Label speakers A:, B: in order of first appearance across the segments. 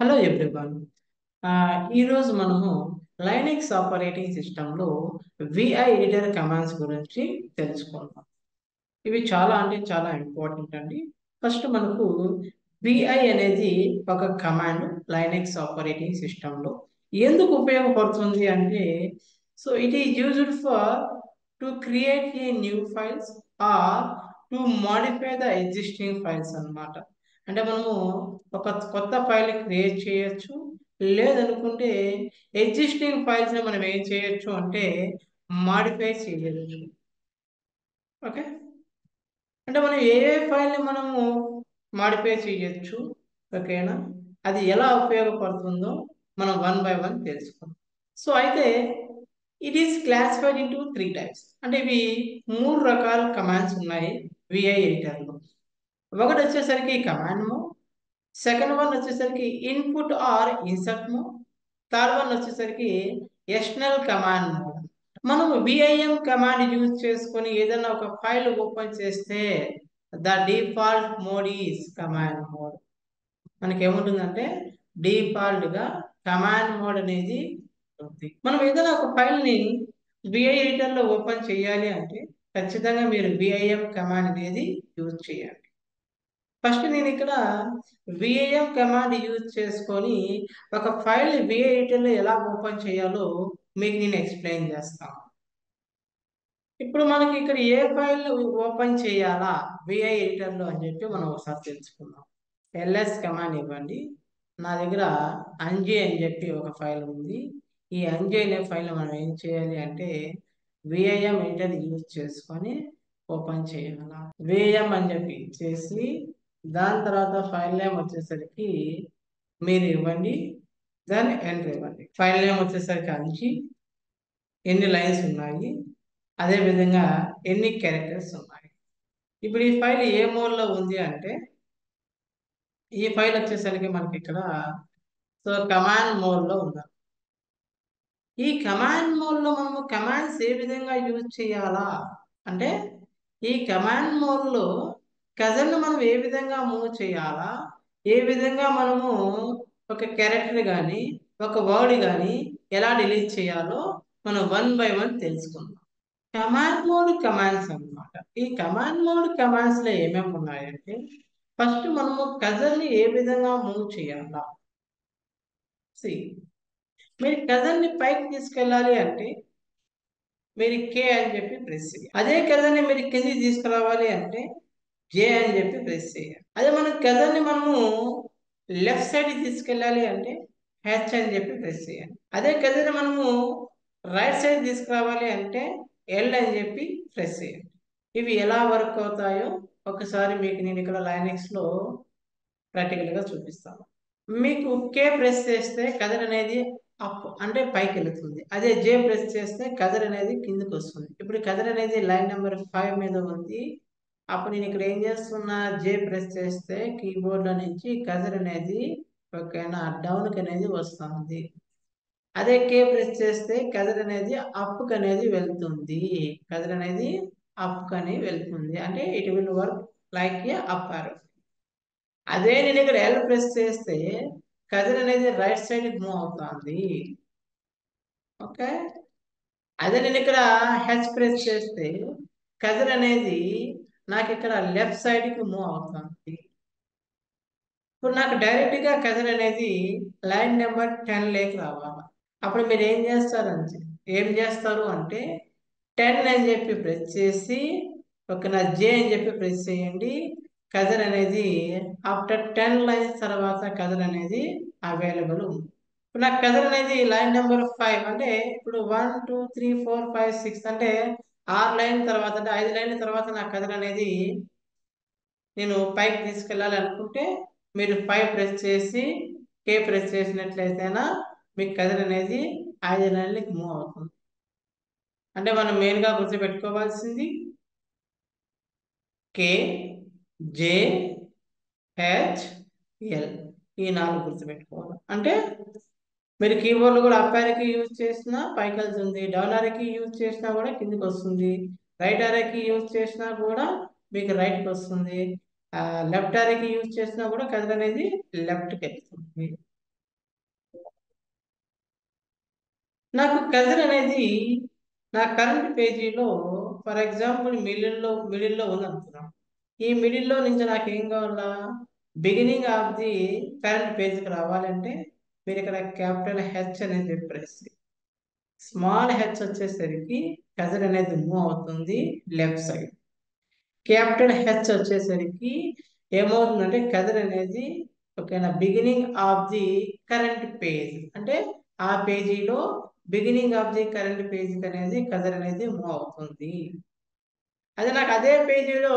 A: Hello everyone. ఈరోజు మనము Linux operating సిస్టంలో విఐ ఎడిటర్ కమాండ్స్ గురించి తెలుసుకుందాం. ఇవి చాలా అంటే చాలా ఇంపార్టెంట్ అండి. ఫస్ట్ మనకు విఐ అనేది ఒక కమాండ్ లైనక్స్ ఆపరేటింగ్ సిస్టంలో ఎందుకు ఉపయోగపడుతుంది అంటే, so it is used for to create a new files or to modify the existing files అన్నమాట. అంటే మనము ఒక కొత్త ఫైల్ క్రియేట్ చేయొచ్చు, లేదనుకుంటే ఎగ్జిస్టింగ్ ఫైల్స్ ని మనం ఏం చేయొచ్చు అంటే మాడిఫై చేయొచ్చు. ఓకే, అంటే మనం ఏ ఏ ఫైల్ని మనము మాడిఫై చేయొచ్చు. ఓకేనా, అది ఎలా ఉపయోగపడుతుందో మనం వన్ బై వన్ తెలుసుకుందాం. సో అయితే it is classified into three types. అంటే ఇవి మూడు రకాల కమాండ్స్ ఉన్నాయి విఐ ఎడిటర్లో. ఒకటి వచ్చేసరికి కమాండ్ మోడ్, సెకండ్ వన్ వచ్చేసరికి input are insert mode, third one వచ్చేసరికి ఎక్స్టర్నల్ కమాండ్ మోడ్. మనం విఐఎం కమాండ్ యూజ్ చేసుకొని ఏదైనా ఒక ఫైల్ ఓపెన్ చేస్తే the default mode is command mode. మనకి ఏముంటుందంటే డిఫాల్ట్ గా కమాండ్ మోడ్ అనేది ఉంది. మనం ఏదైనా ఒక ఫైల్ ని విఐ ఎడిటర్ లో ఓపెన్ చేయాలి అంటే ఖచ్చితంగా మీరు విఐఎం కమాండ్ అనేది యూజ్ చేయాలి. ఫస్ట్ నేను ఇక్కడ విఐఎం కమాండ్ యూజ్ చేసుకొని ఒక ఫైల్ విఐ ఎడిటర్ లో ఎలా ఓపెన్ చేయాలో మీకు నేను ఎక్స్ప్లెయిన్ చేస్తాను. ఇప్పుడు మనకి ఇక్కడ ఏ ఫైల్ ఓపెన్ చేయాలా విఐ ఎడిటర్ లో అని చెప్పి మనం ఒకసారి తెలుసుకుందాం. ఎల్ఎస్ కమాండ్ ఇవ్వండి. నా దగ్గర అంజి అని చెప్పి ఒక ఫైల్ ఉంది. ఈ అంజి అనే ఫైల్ మనం ఏం చేయాలి అంటే విఐఎం ఎడిటర్ యూజ్ చేసుకొని ఓపెన్ చేయాలా. విఐఎం అని చెప్పి చేసి దాని తర్వాత ఫైల్ నేమ్ వచ్చేసరికి మీరు ఇవ్వండి, దాన్ని ఎంటర్ ఇవ్వండి. ఫైల్ నేమ్ వచ్చేసరికి అంజి, ఎన్ని లైన్స్ ఉన్నాయి, అదే విధంగా ఎన్ని క్యారెక్టర్స్ ఉన్నాయి. ఇప్పుడు ఈ ఫైల్ ఏ మోడ్లో ఉంది అంటే ఈ ఫైల్ వచ్చేసరికి మనకి ఇక్కడ సో కమాండ్ మోడ్లో ఉంది. ఈ కమాండ్ మోడ్లో మనము కమాండ్స్ ఏ విధంగా యూజ్ చేయాలా అంటే ఈ కమాండ్ మోడ్లో కజన్ మనం ఏ విధంగా మూవ్ చేయాలా, ఏ విధంగా మనము ఒక క్యారెక్టర్ కానీ ఒక వర్డ్ కానీ ఎలా డిలీట్ చేయాలో మనం వన్ బై వన్ తెలుసుకుందాం. కమాండ్ మోడ్ కమాండ్స్ అన్నమాట. ఈ కమాండ్ మోడ్ కమాండ్స్ లో ఏమేమి ఉన్నాయంటే ఫస్ట్ మనము కజన్ ని ఏ విధంగా మూవ్ చేయాలా. సి, మీరు కజన్ ని పైకి తీసుకెళ్ళాలి అంటే మీరు కే అని చెప్పి ప్రెస్ చేయాలి. అదే కజన్ ని మీరు కిందికి తీసుకురావాలి అంటే జే అని చెప్పి ప్రెస్ చేయాలి. అదే మనం కజన్ ని మనము లెఫ్ట్ సైడ్ తీసుకెళ్ళాలి అంటే హెచ్ అని చెప్పి ప్రెస్ చేయాలి. అదే కజన్ మనము రైట్ సైడ్ తీసుకురావాలి అంటే ఎల్ అని చెప్పి ప్రెస్ చేయాలి. ఇవి ఎలా వర్క్ అవుతాయో ఒకసారి మీకు నేను ఇక్కడ లైనక్స్ లో ప్రాక్టికల్ గా చూపిస్తాను. మీకు కే ప్రెస్ చేస్తే కదర్ అనేది అప్ అంటే పైకి వెళుతుంది. అదే జే ప్రెస్ చేస్తే కదర్ అనేది కిందకి వస్తుంది. ఇప్పుడు కదర్ అనేది లైన్ నెంబర్ 5 మీద ఉంది. అప్పుడు నేను ఇక్కడ ఏం చేస్తున్నా, జే ప్రెస్ చేస్తే కీబోర్డ్ లో నుంచి కదర్ అనేది ఓకేనా డౌన్ కి అనేది వస్తుంది. అదే కే ప్రెస్ చేస్తే కదర్ అనేది అప్ కి అనేది వెళ్తుంది. కదర్ అనేది అప్ కి అని వెళ్తుంది, అంటే it will work like A up ఆరో. అదే నేను ఇక్కడ ఎల్ ప్రెస్ చేస్తే కదర్ అనేది రైట్ సైడ్ మూవ్ అవుతుంది. ఓకే, అదే నేను ఇక్కడ హెచ్ ప్రెస్ చేస్తే కదర్ అనేది నాకు ఇక్కడ లెఫ్ట్ సైడ్ కి మూవ్ అవుతుంది. ఇప్పుడు నాకు డైరెక్ట్ గా కదర్ అనేది లైన్ నెంబర్ 10 లేకి రావాలి. అప్పుడు మీరు ఏం చేస్తారు అంటే 10 అని చెప్పి ప్రెస్ చేసి ఒక నా జే అని చెప్పి ప్రెస్ చేయండి. కదర్ అనేది ఆఫ్టర్ 10 లైన్స్ తర్వాత కదర్ అనేది అవైలబుల్ ఉంది. ఇప్పుడు నాకు కదర్ అనేది లైన్ నెంబర్ 5 అంటే ఇప్పుడు 1 2 3 4 5 6 అంటే 6 లైన్ తర్వాత అంటే 5 లైన్ల తర్వాత నా కదర్ అనేది నేను పైకి తీసుకెళ్ళాలి అనుకుంటే మీరు 5 ప్రెస్ చేసి కే ప్రెస్ చేసినట్లయితేనా మీకు కదర్ అనేది 5 లైన్లకి మూవ్ అవుతుంది. అంటే మనం మెయిన్ గా గుర్తుపెట్టుకోవాల్సింది కే, జే, హెచ్, ఎల్, ఈ 4 గుర్తుపెట్టుకోవాలి. అంటే మీరు కీబోర్డ్ కూడా అప్ ఆరోకి యూజ్ చేసినా పైకి వెళ్తుంది, డౌన్ ఆరోకి యూజ్ చేసినా కూడా కిందికి వస్తుంది, రైట్ ఆరోకి యూజ్ చేసినా కూడా మీకు రైట్కి వస్తుంది, లెఫ్ట్ ఆరోకి యూజ్ చేసినా కూడా కదర్ అనేది లెఫ్ట్కి వెళ్తుంది. నాకు కజర్ అనేది నా కరెంట్ పేజీలో ఫర్ ఎగ్జాంపుల్ మిడిల్లో ఉంది అనుకున్నాం. ఈ మిడిల్లో నుంచి నాకు ఏం కావాలా? బిగినింగ్ ఆఫ్ ది కరెంట్ పేజీకి రావాలంటే మీరు ఇక్కడ క్యాపిటల్ హెచ్ అనేది ప్రెస్ చేయండి. స్మాల్ హెచ్ వచ్చేసరికి కజర్ అనేది మూవ్ అవుతుంది లెఫ్ట్ సైడ్. క్యాపిటల్ హెచ్ వచ్చేసరికి ఏమవుతుందంటే కదర్ అనేది ఓకేనా beginning of the current page అంటే ఆ పేజీలో beginning of the current page అనేది కదర్ అనేది మూవ్ అవుతుంది. అదే నాకు అదే పేజీలో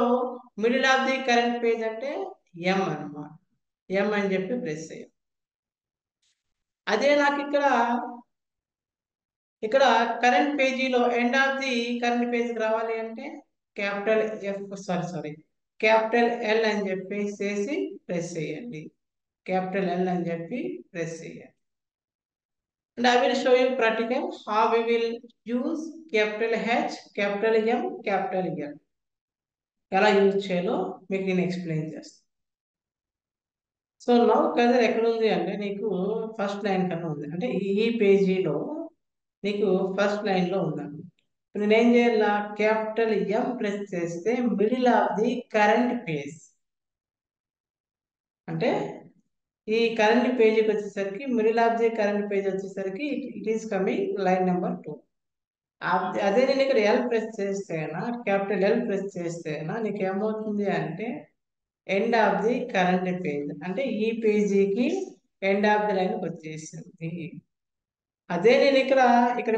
A: middle of the current page అంటే ఎం అన్నమాట. ఎం అని చెప్పి ప్రెస్ చేయాలి. అదే నాకు ఇక్కడ కరెంట్ పేజీలో ఎండ్ ఆఫ్ ది కరెంట్ పేజ్కి రావాలి అంటే క్యాపిటల్ సారీ క్యాపిటల్ ఎల్ అని చెప్పేసి ప్రెస్ చేయండి. క్యాపిటల్ ఎల్ అని చెప్పి ప్రెస్ చేయండి. And I will show you practical how we will use capital H capital M capital L ఎలా యూజ్ చేయాలో మీకు నేను ఎక్స్ప్లెయిన్ చేస్తాను. సో నౌ కదర్ ఎక్కడ ఉంది అంటే నీకు ఫస్ట్ లైన్ కన్నా ఉంది అంటే ఈ పేజీలో నీకు ఫస్ట్ లైన్ లో ఉందండి. నేను ఏం చేయాల క్యాపిటల్ ఎం ప్రెస్ చేస్తే middle of the current page అంటే ఈ కరెంట్ పేజీకి వచ్చేసరికి middle of the current page వచ్చేసరికి it is coming line number 2. అదే నేను ఇక్కడ ఎల్ ప్రెస్ చేస్తేనా క్యాపిటల్ ఎల్ ప్రెస్ చేస్తేనా నీకు ఏమవుతుంది అంటే end of the current page అంటే ఈ పేజీకి ఎండ్ ఆఫ్ ది లైన్ వచ్చేసింది. అదే నేను ఇక్కడ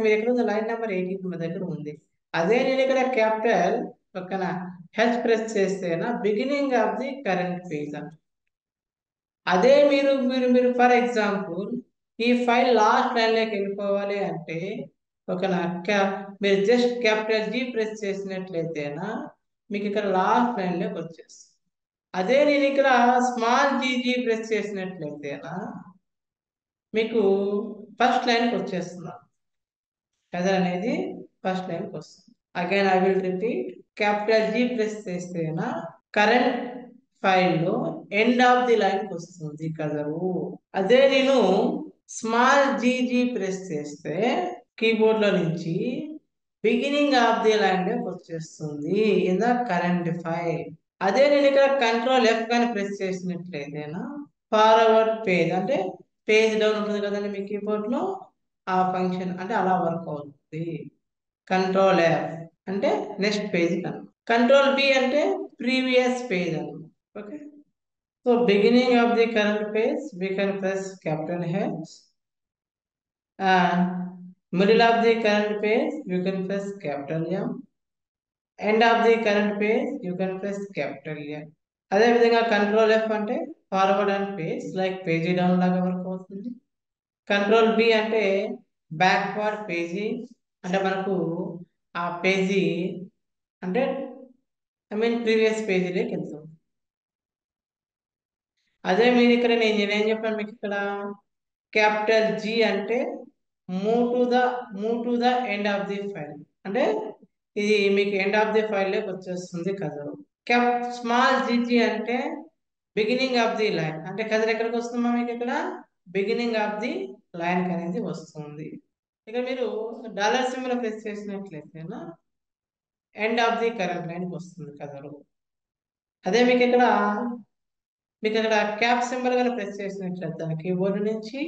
A: మీరు ఎక్కడ ఉంది లైన్ నెంబర్ 18 మా దగ్గర ఉంది. అదే నేను ఇక్కడ క్యాపిటల్ పక్కన హెచ్ ప్రెస్ చేస్తేనా beginning of the current page అంట. అదే మీరు మీరు మీరు ఫర్ ఎగ్జాంపుల్ ఈ ఫైల్ లాస్ట్ లైన్ లోకి వెళ్ళిపోవాలి అంటే మీరు జస్ట్ క్యాపిటల్ జీ ప్రెస్ చేసినట్లయితేనా మీకు ఇక్కడ లాస్ట్ లైన్ లోకి వచ్చేస్తుంది. అదే నేను ఇక్కడ స్మాల్ జీజీ ప్రెస్ చేసినట్లయితేనా మీకు ఫస్ట్ లైన్కి వచ్చేస్తున్నాను. కదర్ అనేది ఫస్ట్ లైన్కి వస్తుంది. Again I will repeat capital G press చేస్తేనా కరెంట్ ఫైల్లో ఎండ్ ఆఫ్ ది లైన్కి వస్తుంది కదరు. అదే నేను స్మాల్ జీజీ ప్రెస్ చేస్తే కీబోర్డ్ లో నుంచి బిగినింగ్ ఆఫ్ ది లైన్ లోకి వచ్చేస్తుంది ఇన్ ద కరెంట్ ఫైల్. అదే నేను ఇక్కడ కంట్రోల్ ఎఫ్ కానీ ప్రెస్ చేసినట్లయితేనా ఫార్వర్డ్ పేజ్ అంటే పేజ్ డౌన్ ఉంటుంది కదండి మీ కీబోర్డ్ లో ఆ ఫంక్షన్ అంటే అలా వర్క్ అవుతుంది. కంట్రోల్ ఎఫ్ అంటే నెక్స్ట్ పేజ్ కను కంట్రోల్ బి అంటే previous page Anu. Okay so beginning of the current page we can press capital H and middle of the current page you can press capital M. End of the current page you can press capital N. అదే విధంగా control F అంటే forward and page like page down లాగా work అవుతుంది. Control B అంటే backward page అంటే మనకు ఆ page అంటే ప్రీవియస్ పేజీలోకి వెళ్తుంది. అదే మీరు ఇక్కడ నేనేం చెప్పాను మీకు ఇక్కడ క్యాపిటల్ జీ అంటే move to the end of the file అంటే ఇది మీకు ఎండ్ ఆఫ్ ది ఫైల్ లోకి వచ్చేస్తుంది కదరు. స్మాల్ జీజీ అంటే బిగినింగ్ ఆఫ్ ది లైన్ అంటే కదర్ ఎక్కడికి వస్తుందా మీకు ఇక్కడ బిగినింగ్ ఆఫ్ ది లైన్ అనేది వస్తుంది. ఇక్కడ మీరు డాలర్ సింబల్ ప్రెస్ చేసినట్లయితేనా end of the current line వస్తుంది కదరు. అదే మీకు ఇక్కడ క్యాప్ సింబల్ గా ప్రెస్ చేసినట్లయితే కీబోర్డ్ నుంచి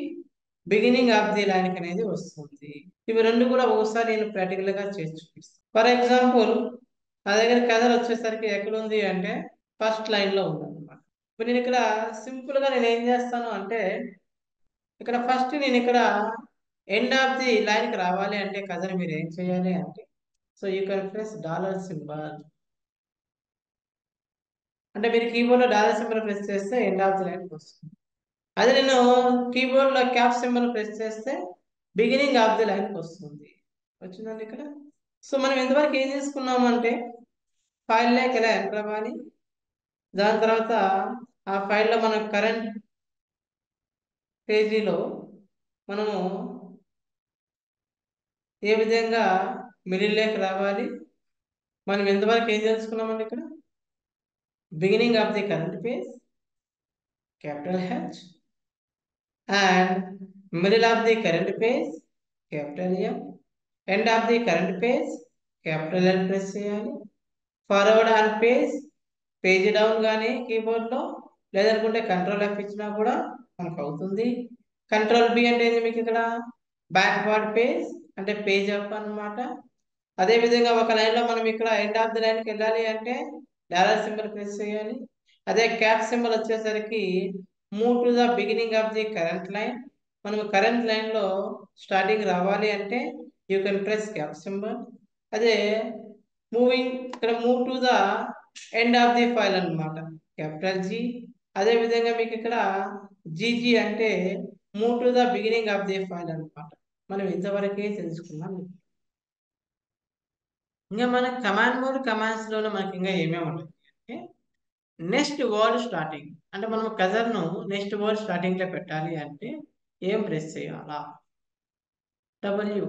A: బిగినింగ్ ఆఫ్ ది లైన్ అనేది వస్తుంది. ఇవి రెండు కూడా ఒకసారి నేను ప్రాక్టికల్ గా చేసి చూపిస్తాను. ఫర్ ఎగ్జాంపుల్ నా దగ్గర కదర్ వచ్చేసరికి ఎక్కడ ఉంది అంటే ఫస్ట్ లైన్ లో ఉంది అనమాట. ఇప్పుడు నేను ఇక్కడ సింపుల్ గా నేను ఏం చేస్తాను అంటే ఇక్కడ ఫస్ట్ నేను ఇక్కడ ఎండ్ ఆఫ్ ది లైన్ కి రావాలి అంటే కదర్ మీరు ఏం చేయాలి అంటే so you can press dollar symbol అంటే మీరు కీబోర్డ్ లో డాలర్ సింబల్ ప్రెస్ చేస్తే ఎండ్ ఆఫ్ ది లైన్ వస్తుంది. అదే నేను కీబోర్డ్ లో క్యాప్ సింబల్ ప్రెస్ చేస్తే బిగినింగ్ ఆఫ్ ది లైన్ వస్తుంది. వచ్చిందండి ఇక్కడ. సో మనం ఎంతవరకు ఏం చేసుకున్నాము అంటే ఫైల్ లోకి ఎలా ఎంటర్ అవ్వాలి, దాని తర్వాత ఆ ఫైల్లో మన కరెంట్ పేజీలో మనము ఏ విధంగా మిడిల్ లోకి రావాలి, మనం ఎంతవరకు ఏం తెలుసుకున్నామండి ఇక్కడ beginning of the current page capital H and middle of the current page capital M. End of the current page, capital L press చేయాలి. Forward on page, page down కానీ కీబోర్డ్లో, లేదనుకుంటే కంట్రోల్ ఎఫ్ ఇచ్చినా కూడా మనకు అవుతుంది. కంట్రోల్ బి అంటే ఏంది మీకు ఇక్కడ బ్యాక్వర్డ్ పేజ్ అంటే పేజ్ అప్ అన్నమాట. అదే విధంగా ఒక లైన్ లో మనం ఇక్కడ ఎండ్ ఆఫ్ ది లైన్ కి వెళ్ళాలి అంటే డాలర్ సింబల్ ప్రెస్ చేయాలి. అదే క్యాప్ సింబల్ వచ్చేసరికి move to the beginning of the current line. మనం కరెంట్ లైన్ లో స్టార్టింగ్ రావాలి అంటే you can press cap symbol. అదే మూవింగ్ ఇక్కడ move to the end of the file అన్నమాట, క్యాపిటల్ జీ. అదే విధంగా మీకు ఇక్కడ జీజీ అంటే move to the beginning of the file అన్నమాట. మనం ఇంతవరకే తెలుసుకున్నాం. ఇంకా మన కమాండ్ మోడ్ కమాండ్స్ లోనే మనకి ఇంకా ఏమేమి ఉంటాయి అంటే నెక్స్ట్ వర్డ్ స్టార్టింగ్ అంటే మనం కజర్ ను నెక్స్ట్ వర్డ్ స్టార్టింగ్ లో పెట్టాలి అంటే ఏం ప్రెస్ చేయాలా, డబ్ల్యూ.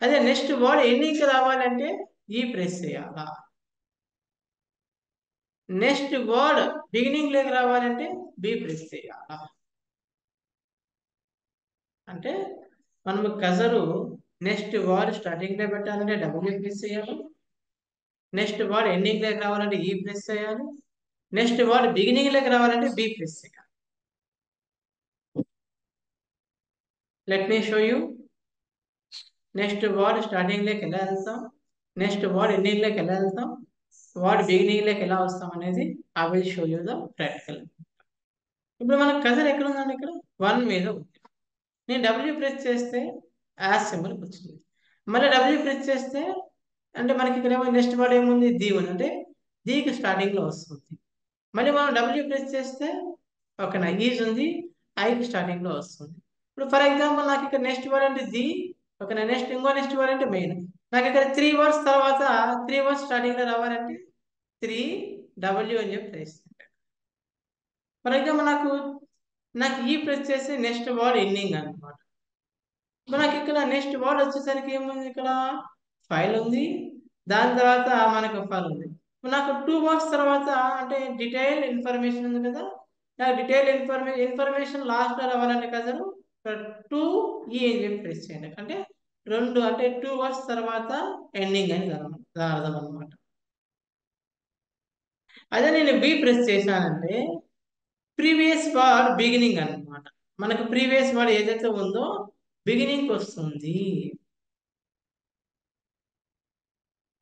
A: అదే నెక్స్ట్ వర్డ్ ఎండింగ్ రావాలంటే ఈ ప్రెస్ చేయాలా. నెక్స్ట్ వర్డ్ బిగినింగ్ లోకి రావాలంటే బి ప్రెస్ చేయాలా. అంటే మనము కజరు నెక్స్ట్ వర్డ్ స్టార్టింగ్ లో పెట్టాలంటే డబ్ల్యూ ప్రెస్ చేయాలి. నెక్స్ట్ వర్డ్ ఎండింగ్ లోకి రావాలంటే ఈ ప్రెస్ చేయాలి. నెక్స్ట్ వర్డ్ బిగినింగ్ లోకి రావాలంటే బి ప్రెస్ చేయాలి. Let me show you. Next word starting లోకి ఎలా వెళ్తాం, నెక్స్ట్ వర్డ్ ఎండింగ్ లోకి ఎలా వెళ్తాం, వర్డ్ బిగినింగ్ లోకి ఎలా వస్తాం అనేది I will show you the practical. ఇప్పుడు మన కజర్ ఎక్కడ ఉందండి, ఇక్కడ వన్ మీద ఉంది. నేను డబ్ల్యూ ప్రెస్ చేస్తే యాస్ సింబల్ వచ్చింది. మళ్ళీ డబ్ల్యూ ప్రెస్ చేస్తే అంటే మనకి ఇక్కడ ఏమో నెక్స్ట్ వర్డ్ ఏముంది ది ఉంది, అంటే దీకి స్టార్టింగ్ లో వస్తుంది. మళ్ళీ మనం డబ్ల్యూ ప్రెస్ చేస్తే ఒక ఈజ్ ఉంది, ఐకి స్టార్టింగ్ లో వస్తుంది. ఇప్పుడు ఫర్ ఎగ్జాంపుల్ నాకు ఇక్కడ నెక్స్ట్ వర్డ్ అంటే ది, ఒక నెక్స్ట్ వర్డ్ అంటే మెయిన్. నాకు ఇక్కడ త్రీ వర్డ్స్ తర్వాత త్రీ వర్డ్స్ స్టార్టింగ్ లో రావాలంటే త్రీ డబ్ల్యూ అని చెప్పి ప్రెస్. ఫర్ ఎగ్జాంపుల్ నాకు ఈ ప్రెస్ చేస్తే నెక్స్ట్ వర్డ్ ఎండింగ్ అనమాట. మనకి ఇక్కడ నెక్స్ట్ వర్డ్ వచ్చేసరికి ఏముంది, ఇక్కడ ఫైల్ ఉంది, దాని తర్వాత మనకు ఫైల్ ఉంది. నాకు టూ వర్డ్స్ తర్వాత అంటే డీటెయిల్ ఇన్ఫర్మేషన్ ఉంది కదా, నాకు డీటెయిల్ ఇన్ఫర్మేషన్ లాస్ట్ లో రావాలంటే కదా టూ ఈ అని చెప్పి ప్రెస్ చేయండి. అంటే రెండు అంటే టూ వర్డ్స్ తర్వాత ఎండింగ్ అని దాని అర్థం అనమాట. అదే నేను బి ప్రెస్ చేశానంటే ప్రీవియస్ వర్డ్ బిగినింగ్ అన్నమాట. మనకు ప్రీవియస్ వర్డ్ ఏదైతే ఉందో బిగినింగ్ వస్తుంది.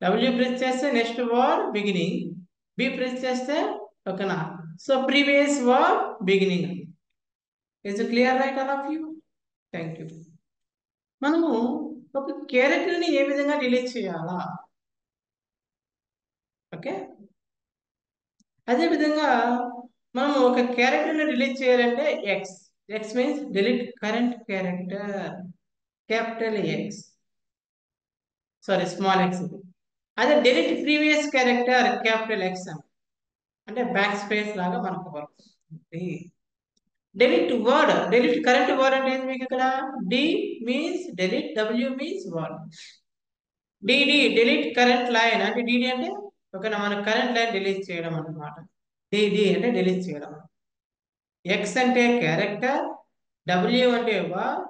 A: డబ్ల్యూ ప్రెస్ చేస్తే next word beginning, B press చేస్తే ఓకేనా. So previous word beginning. Is clear right all of you? Thank you. మనము ఒక క్యారెక్టర్ ని ఏ విధంగా డిలీట్ చేయాలా, ఓకే. అదే విధంగా మనం ఒక క్యారెక్టర్ ని డిలీట్ చేయాలంటే X. X means delete current character, capital X, sorry small X. అదే delete previous character capital X అంటే బ్యాక్ స్పేస్ లాగా మనకు వస్తుంది. Delete word, delete current word అంటే ఏంటి మీకు ఇక్కడ D means delete, W means word. DD delete current line అంటే డిడి అంటే ఓకేనా మన కరెంట్ లైన్ డిలీట్ చేయడం అన్నమాట. డిడి అంటే డిలీట్ చేయడం. ఎక్స్ అంటే క్యారెక్టర్, డబ్ల్యూ అంటే వర్డ్,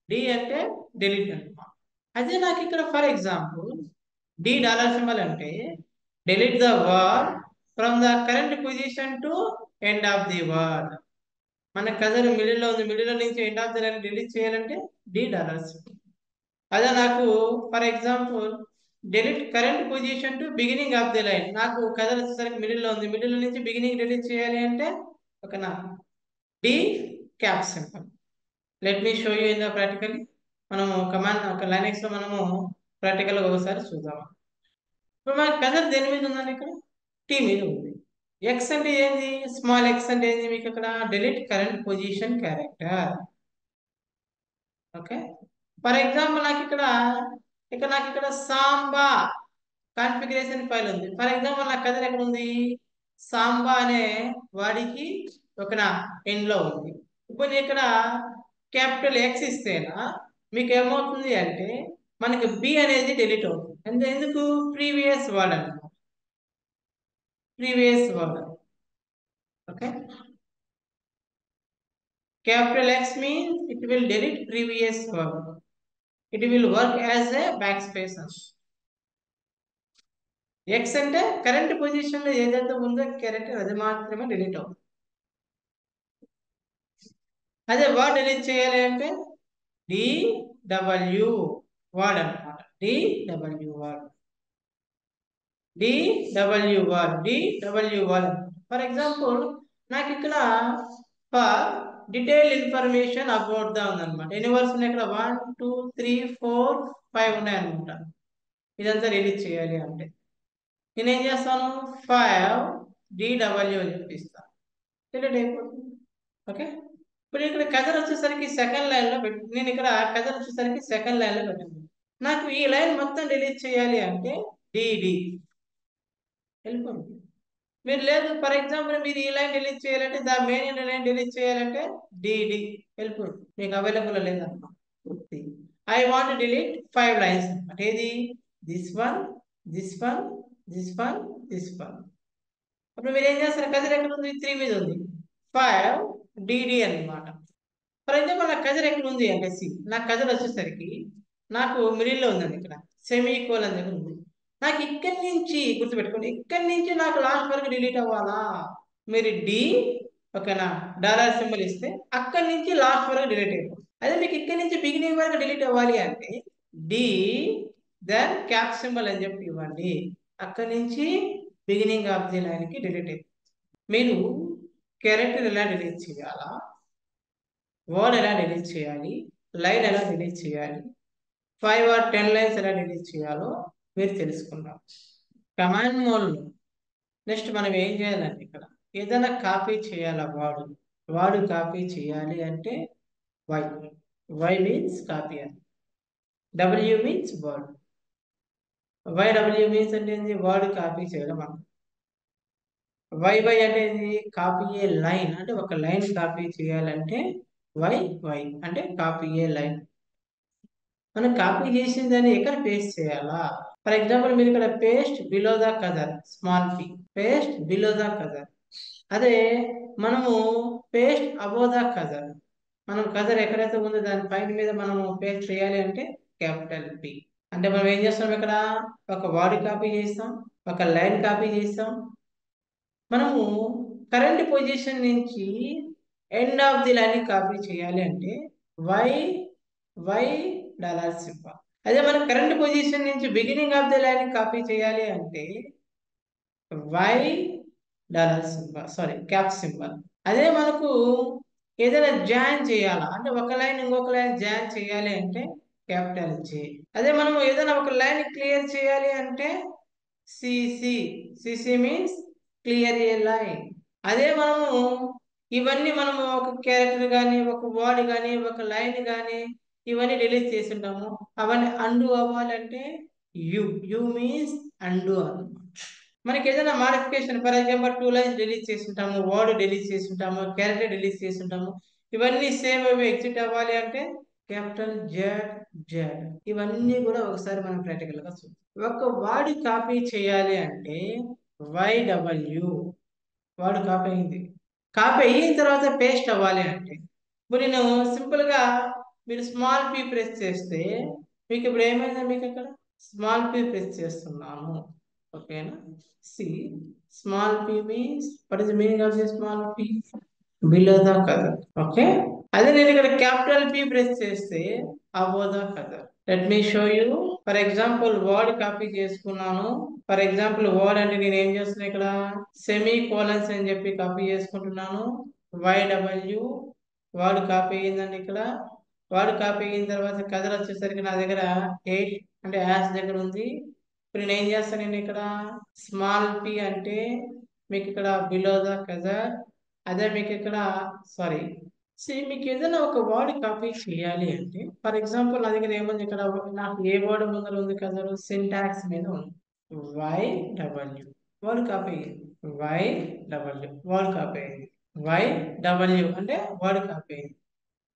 A: డి అంటే డిలీట్ అన్నమాట. అదే నాకు ఇక్కడ for example D dollar symbol అంటే delete the word from the current position to end of the word. మన కజర్ మిడిల్ లో ఉంది, మిడిల్ నుంచి end of the line delete చేయాలంటే డి డాలర్ సింబల్. అదే నాకు for example delete current position to beginning of the line, నాకు cursor వచ్చేసరికి middle లో ఉంది, మిడిల్ నుంచి బిగినింగ్ డిలీట్ చేయాలి అంటే ఓకేనా D cap symbol. Let me show you in the practical. మనము కమాండ్ ఒక లైనెక్స్ లో మనము ప్రాక్టికల్ ఒకసారి చూద్దాం. ఇప్పుడు మన కజర్ దేని మీద ఉందండి, ఇక్కడ టీ మీద ఉంది. ఎక్స్ అంటే ఏంది, స్మాల్ ఎక్స్ అంటే ఏంది మీకు ఇక్కడ delete current position character, okay. For example నాకు ఇక్కడ సాంబా కాన్ఫిగరేషన్ ఫైల్ ఉంది. ఫర్ ఎగ్జాంపుల్ నాకు కథ ఎక్కడ ఉంది, సాంబా అనే వాడికి ఒక ఎండ్ లో ఉంది. ఇప్పుడు నేను ఇక్కడ క్యాపిటల్ ఎక్స్ ఇస్తేనా మీకు ఏమవుతుంది అంటే మనకి బి అనేది డిలీట్ అవుతుంది. ఎందుకు ప్రీవియస్ వర్డ్ అన్నమాట, previous word, okay. Capital X means it will delete previous verb. It will work as a backspace. X అంటే కరెంట్ పొజిషన్ లో ఏదైతే ఉందో క్యారెక్టర్ అది మాత్రమే డిలీట్ అవుతుంది. అదే వర్డ్ డిలీట్ చేయాలి అంటే DW వర్డ్ అనమాట. DW word. DW word. For example నాకు ఇక్కడ for detail information about the ఉందన్నమాట. ఎన్ని వర్డ్స్ ఉన్నాయి ఇక్కడ? 1 2 3 4 5 ఉన్నాయన్నమాట. ఇదంతా రిలీజ్ చేయాలి అంటే నేనేం చేస్తాను? 5DW అని చెప్పిస్తాను. డిలీట్ అయిపోతుంది. ఓకే. ఇప్పుడు ఇక్కడ కథలు వచ్చేసరికి సెకండ్ లైన్ లో పెట్టి నేను ఇక్కడ కథలు వచ్చేసరికి సెకండ్ లైన్ లో పెట్టింది. నాకు ఈ లైన్ మొత్తం డిలీట్ చేయాలి అంటే DD వెళ్ళిపోయింది. మీరు లేదు ఫర్ ఎగ్జాంపుల్ మీరు ఈ లైన్ డిలీట్ చేయాలంటే ద మెయిన్ లైన్ డిలీట్ చేయాలంటే DD వెళ్ళిపోయింది. మీకు అవైలబుల్ లేదన్నమాట. ఐ వాంట్ డిలీట్ 5 లైన్స్ అనమాట. ఏది? This one, this one, this one, this one. అప్పుడు మీరు ఏం చేస్తారు? కజర్ ఎక్కడ ఉంది? 3 మీద ఉంది. 5DD అనమాట. ఫర్ ఎగ్జాంపుల్ నాకు కజర్ ఎక్కడ ఉంది అంటే సి. నాకు కజర్ వచ్చేసరికి నాకు మిడిల్లో ఉందండి. ఇక్కడ సెమీ కోలన్ దగ్గర ఉంది. నాకు ఇక్కడి నుంచి గుర్తుపెట్టుకోండి, ఇక్కడి నుంచి నాకు లాస్ట్ వరకు డిలీట్ అవ్వాలా? మీరు డి ఓకేనా డాలర్ సింబల్ ఇస్తే అక్కడి నుంచి లాస్ట్ వరకు డిలీట్ అయిపోతుంది. అదే మీకు ఇక్కడి నుంచి బిగినింగ్ వరకు డిలీట్ అవ్వాలి అంటే డి దెన్ క్యాప్ సింబల్ అని చెప్పి ఇవ్వండి. అక్కడి నుంచి బిగినింగ్ ఆఫ్ ది లైన్ కి డిలీట్ అయిపోతుంది. మీరు క్యారెక్టర్ ఎలా డిలీట్ చేయాలా, వర్డ్ ఎలా డిలీట్ చేయాలి, లైన్ ఎలా డిలీట్ చేయాలి, 5 or 10 లైన్స్ ఎలా డిలీట్ చేయాలో మీరు తెలుసుకున్నాం. కమాండ్ మోడ్లో నెక్స్ట్ మనం ఏం చేయాలంటే ఇక్కడ ఏదైనా కాపీ చేయాలా, వాడు కాపీ చేయాలి అంటే వై మీన్స్ కాపీ అని, W means word. YW means అంటే ఏంటి? వర్డ్ కాపీ చేయడం మనం. వై అంటే ఏంటి? కాపీ ఏ లైన్ అంటే ఒక లైన్ కాపీ చేయాలంటే వై అంటే కాపీ ఏ లైన్. మనం కాపీ చేసిన దాన్ని ఎక్కడ పేస్ట్ చేయాలా? ఫర్ ఎగ్జాంపుల్ మీరు ఇక్కడ paste below the cursor small P, paste below the cursor. అదే మనము పేస్ట్ అబోవ్ ద కదర్, మనం కదర్ ఎక్కడైతే ఉందో దాని పైన మీద మనము పేస్ట్ చేయాలి అంటే క్యాపిటల్ పి. అంటే మనం ఏం చేస్తాం? ఇక్కడ ఒక వర్డ్ కాపీ చేస్తాం, ఒక లైన్ కాపీ చేస్తాం. మనము కరెంట్ పొజిషన్ నుంచి end of the line copy చేయాలి అంటే వై డాలర్ సింబల్. అదే మనం కరెంట్ పొజిషన్ నుంచి beginning of the line copy చేయాలి అంటే Y dollar symbol, sorry cap symbol. అదే మనకు ఏదైనా జాయిన్ చేయాలా అంటే ఒక లైన్ ఇంకొక లైన్ జాయిన్ చేయాలి అంటే క్యాపిటల్ జే. అదే మనం ఏదైనా ఒక లైన్ క్లియర్ చేయాలి అంటే సిసి మీన్స్ క్లియర్ ఏ లైన్. అదే మనము మనము ఒక క్యారెక్టర్ కానీ ఒక వర్డ్ కానీ ఒక లైన్ కానీ ఇవన్నీ డిలీట్ చేసి ఉంటాము. అవన్నీ అండు అవ్వాలంటే యు మీన్స్ అండు అన్నమాట. మనకి ఏదైనా modification for example 2 lines delete చేసి ఉంటాము, వర్డ్ డిలీట్ చేసి ఉంటాము, క్యారెక్టర్ డిలీట్ చేసి ఉంటాము. ఇవన్నీ సేమ్ అవి ఎగ్జిట్ అవ్వాలి అంటే క్యాపిటల్ జెడ్. ఇవన్నీ కూడా ఒకసారి మనం ప్రాక్టికల్ గా చూద్దాం. ఒక వర్డ్ కాపీ చేయాలి అంటే YW వర్డ్ కాపీ అయింది. కాపీ అయిన తర్వాత పేస్ట్ అవ్వాలి అంటే ఇప్పుడు నేను సింపుల్ గా మీరు స్మాల్ పి ప్రెస్ చేస్తే మీకు ఇప్పుడు ఏమైందా? మీకు ఇక్కడ స్మాల్ పి ప్రెస్ చేస్తున్నాను. ఓకేనా? See small P means what is the meaning of the small P? Below the cursor. Okay. అదే నేను ఇక్కడ క్యాపిటల్ పి ప్రెస్ చేస్తే above the cursor. Let me show you. For example word copy చేసుకున్నాను. For example word అంటే నేను ఏం చేస్తున్నా ఇక్కడ సెమీ కోలన్స్ అని చెప్పి కాపీ చేసుకుంటున్నాను. YW వర్డ్ కాపీ అయ్యిందండి. ఇక్కడ వర్డ్ కాపీ అయిన తర్వాత కదర్ వచ్చేసరికి నా దగ్గర 8 అంటే యాస్ దగ్గర ఉంది. ఇప్పుడు నేను ఏం చేస్తాను? నేను ఇక్కడ స్మాల్ పి అంటే మీకు ఇక్కడ బిలో ద కదర్. అదే మీకు ఇక్కడ సారీ మీకు ఏదైనా ఒక వర్డ్ కాపీ చేయాలి అంటే ఫర్ ఎగ్జాంపుల్ నా దగ్గర ఏముంది? ఇక్కడ నాకు ఏ వర్డ్ ముందర ఉంది? కదర్ సింటాక్స్ మీద ఉంది. YW వర్డ్ కాపీ అయ్యింది. YW వర్డ్ కాపీ అయ్యింది. YW అంటే వర్డ్ కాపీ అయ్యింది.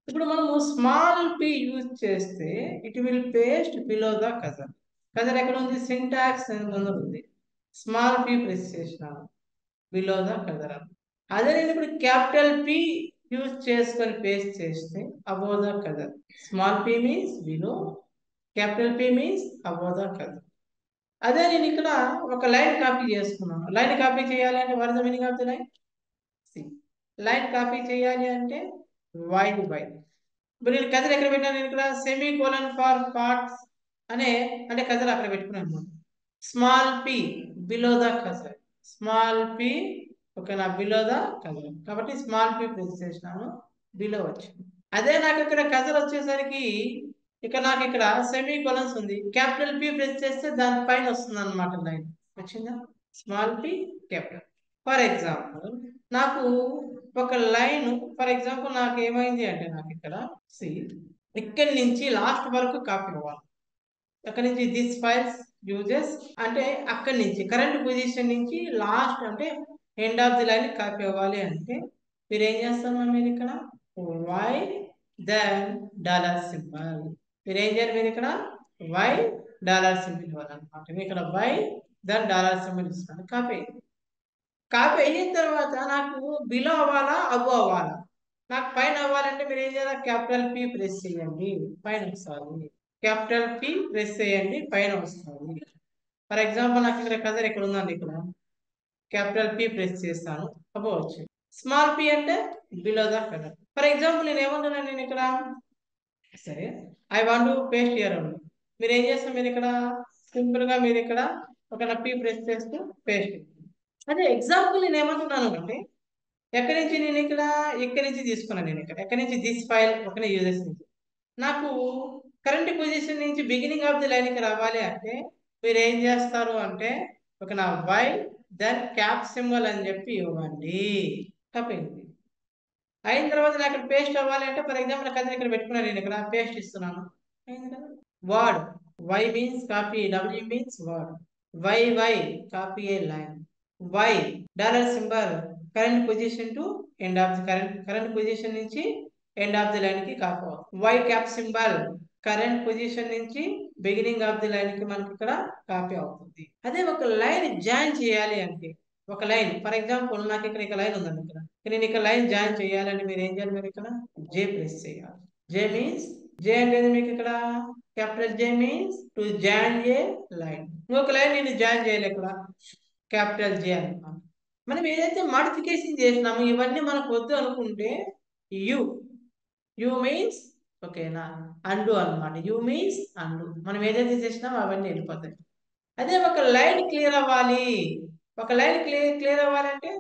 A: ఇప్పుడు మనము స్మాల్ పి యూజ్ చేస్తే it will paste below the cursor. Cursor ఎక్కడ ఉంది? సింటాక్స్ ముందర ఉంది. స్మాల్ పి ప్రెస్ చేసినాను, బిలో ద కదర్. అదే నేను ఇప్పుడు క్యాపిటల్ పి యూజ్ చేసుకొని పేస్ట్ చేస్తే above the cursor. Small P means below, capital P means above the cursor. అదే నేను ఇక్కడ ఒక లైన్ కాపీ చేసుకున్నాను. లైన్ కాపీ చేయాలి అంటే what is the meaning of the line? See. Line copy చేయాలి అంటే వై బై. ఇప్పుడు నేను కథలు ఎక్కడ పెట్టాను? నేను ఇక్కడ సెమీ కోలన్ ఫార్ పార్ట్స్ అనే అంటే కథలు అక్కడ పెట్టుకున్నాను. Small P below the cursor. Small P ఓకేనా, బిలో ద కజర్. కాబట్టి స్మాల్ పి ప్రెస్ చేసినాను, బిలో వచ్చింది. అదే నాకు ఇక్కడ కజర్ వచ్చేసరికి ఇక్కడ నాకు ఇక్కడ సెమీ కొలన్స్ ఉంది. క్యాపిటల్ పి ప్రెస్ చేస్తే దాని పైన వస్తుంది అనమాట లైన్. వచ్చిందా? Small P capital. For example నాకు ఒక లైన్, ఫర్ ఎగ్జాంపుల్ నాకు ఏమైంది అంటే నాకు ఇక్కడ సి ఇక్కడి నుంచి లాస్ట్ వరకు కాపీ అవ్వాలి. అక్కడి నుంచి దిస్ ఫైల్స్ యూజెస్ అంటే అక్కడి నుంచి కరెంట్ పొజిషన్ నుంచి లాస్ట్ అంటే end of the line copy అవ్వాలి అంటే మీరు ఏం చేస్తారమ్మా? మీరు ఇక్కడ వై దెన్ డాలర్ సింబల్. మీరు ఏం చేయాలి? మీరు ఇక్కడ వై డాలర్ సింబల్ ఇవ్వాలన్నమాట. మీరు ఇక్కడ వై దెన్ డాలర్ సింబల్ ఇస్తాను. కాపీ కాపీ అయిన తర్వాత నాకు బిలో అవ్వాలా, అబో అవ్వాలా? నాకు పైన అవ్వాలంటే మీరు ఏం చేయాలి? క్యాపిటల్ పి ప్రెస్ చేయండి, పైన వస్తుంది. క్యాపిటల్ పి ప్రెస్ చేయండి, పైన వస్తుంది. ఫర్ ఎగ్జాంపుల్ నాకు ఇక్కడ కజర్ ఇక్కడ ఉందండి. ఇక్కడ క్యాపిటల్ పి ప్రెస్ చేస్తాను, అబో వచ్చింది. స్మాల్ పి అంటే below the cursor. For example నేను ఏమంటున్నాను? నేను ఇక్కడ సరే I want to paste here ఉంది. మీరు ఏం చేస్తారు? మీరు ఇక్కడ సింపుల్ గా మీరు ఇక్కడ ఒక పి ప్రెస్ చేస్తూ పేస్ట్. అదే ఎగ్జాంపుల్ నేను ఏమంటున్నాను అంటే ఎక్కడి నుంచి నేను ఇక్కడి నుంచి తీసుకున్నాను. నేను ఇక్కడ ఎక్కడి నుంచి దిస్ ఫైల్ ఒక యూజెస్ నుంచి నాకు కరెంట్ పొజిషన్ నుంచి బిగినింగ్ ఆఫ్ ది లైన్కి రావాలి అంటే మీరు ఏం చేస్తారు అంటే ఒక నా వై దెన్ క్యాప్ సింబల్ అని చెప్పి ఇవ్వండి. తప్పింది. అయిన తర్వాత నాకు ఇక్కడ పేస్ట్ అవ్వాలి అంటే ఫర్ ఎగ్జాంపుల్ కథ ఇక్కడ పెట్టుకున్నాను. నేను ఇక్కడ పేస్ట్ ఇస్తున్నాను. అయింది కదా? వర్డ్ వై మీన్స్ కాపీ, డబ్ల్యూ means word. Y copy a line. Y dollar symbol current position to end of the current position నుంచి ఎండ్ ఆఫ్ ది లైన్ కి copy. Y cap symbol current position నుంచి beginning of the line కి మనకి ఇక్కడ copy అవుతుంది. అదే ఒక line join చేయాలి అంటే ఒక లైన్ ఫర్ ఎగ్జాంపుల్ నాకు ఇక్కడ లైన్ ఉందండి. ఇక్కడ నేను ఇక్కడ లైన్ జాయిన్ చేయాలని మీరు ఏం చేయాలి? మీరు ఇక్కడ జే ప్రెస్ చేయాలి. జే మీన్స్ జే అనేది మీకు ఇక్కడ capital J means to join a line. ఇంకొక లైన్ నేను జాయిన్ చేయాలి ఇక్కడ క్యాపిటల్ జే అనుకున్నాను. మనం ఏదైతే మాడిఫికేషన్ చేసినామో ఇవన్నీ మనకు వద్దు అనుకుంటే యు యు మీన్స్ ఓకేనా అండు అనమాట. You means and. మనం ఏదైతే చేసినామో అవన్నీ వెళ్ళిపోతాయి. అదే ఒక లైన్ క్లియర్ అవ్వాలి, ఒక లైన్ క్లియర్ అవ్వాలంటే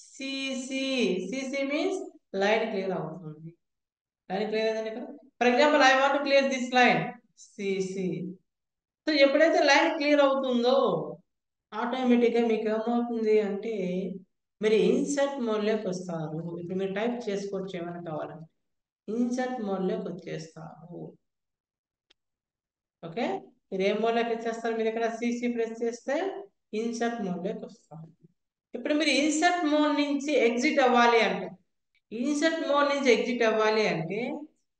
A: CC. CC means line clear అవుతుంది. లైన్ క్లియర్ అయిందండి ఇక్కడ. For example I want clear this line CC. So ఎప్పుడైతే లైన్ క్లియర్ అవుతుందో ఆటోమేటిక్గా మీకు ఏమవుతుంది అంటే మీరు ఇన్సర్ట్ మోడ్లోకి వస్తారు. ఇప్పుడు మీరు టైప్ చేసుకోవచ్చు ఏమైనా కావాలంటే ఇన్సర్ట్ మోడ్లోకి వచ్చేస్తారు. ఓకే, మీరు ఏ మోడ్లోకి వచ్చేస్తారు? మీరు ఇక్కడ సిసి ప్రెస్ చేస్తే ఇన్సర్ట్ మోడ్లోకి వస్తారు. ఇప్పుడు మీరు ఇన్సర్ట్ మోడ్ నుంచి ఎగ్జిట్ అవ్వాలి అంటే